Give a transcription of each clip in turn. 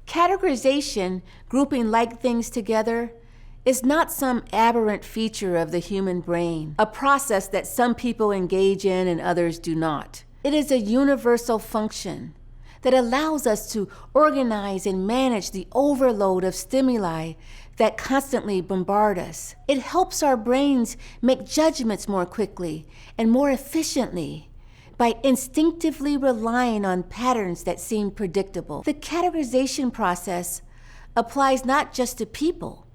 Categorization, grouping like things together, is not some aberrant feature of the human brain, a process that some people engage in and others do not. It is a universal function that allows us to organize and manage the overload of stimuli that constantly bombard us. It helps our brains make judgments more quickly and more efficiently by instinctively relying on patterns that seem predictable. The categorization process applies not just to people.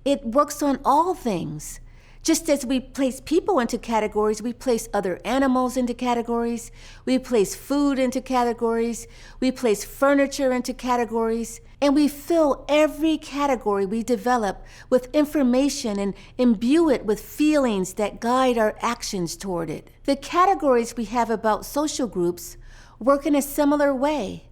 It works on all things. Just as we place people into categories, we place other animals into categories, we place food into categories, we place furniture into categories, and we fill every category we develop with information and imbue it with feelings that guide our actions toward it. The categories we have about social groups work in a similar way.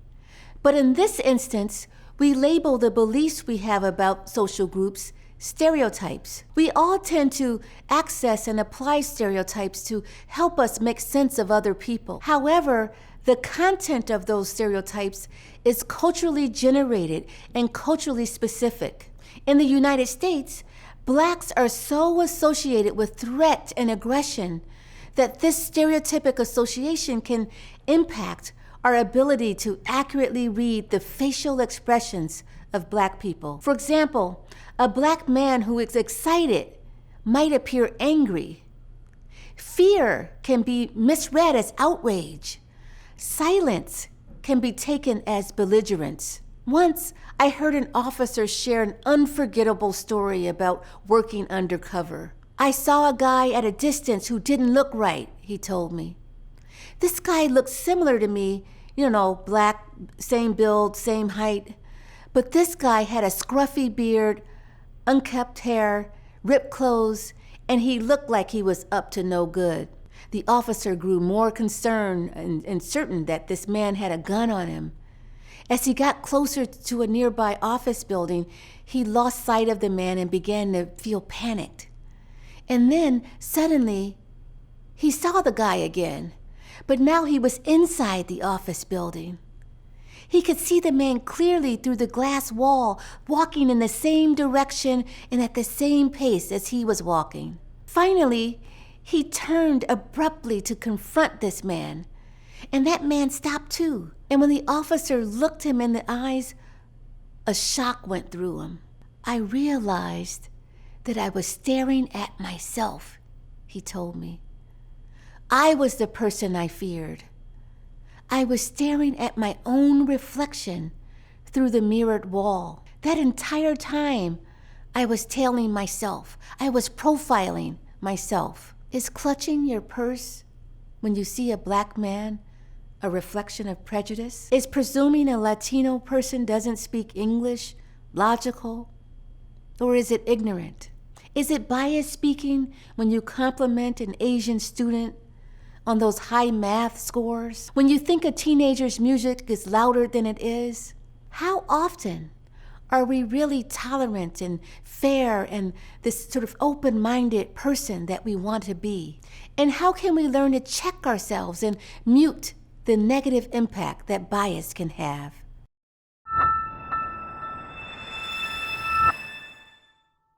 But in this instance, we label the beliefs we have about social groups stereotypes. We all tend to access and apply stereotypes to help us make sense of other people. However, the content of those stereotypes is culturally generated and culturally specific. In the United States, Blacks are so associated with threat and aggression that this stereotypic association can impact our ability to accurately read the facial expressions of Black people. For example, a Black man who is excited might appear angry. Fear can be misread as outrage. Silence can be taken as belligerence. Once, I heard an officer share an unforgettable story about working undercover. "I saw a guy at a distance who didn't look right," he told me. "This guy looked similar to me, Black, same build, same height. But this guy had a scruffy beard, unkempt hair, ripped clothes, and he looked like he was up to no good." The officer grew more concerned and certain that this man had a gun on him. As he got closer to a nearby office building, he lost sight of the man and began to feel panicked. And then, suddenly, he saw the guy again, but now he was inside the office building. He could see the man clearly through the glass wall, walking in the same direction and at the same pace as he was walking. Finally, he turned abruptly to confront this man, and that man stopped too. And when the officer looked him in the eyes, a shock went through him. "I realized that I was staring at myself," he told me. "I was the person I feared. I was staring at my own reflection through the mirrored wall. That entire time, I was tailing myself. I was profiling myself." Is clutching your purse when you see a Black man a reflection of prejudice? Is presuming a Latino person doesn't speak English logical? Or is it ignorant? Is it bias speaking when you compliment an Asian student on those high math scores? When you think a teenager's music is louder than it is? How often are we really tolerant and fair and this sort of open-minded person that we want to be? And how can we learn to check ourselves and mute the negative impact that bias can have?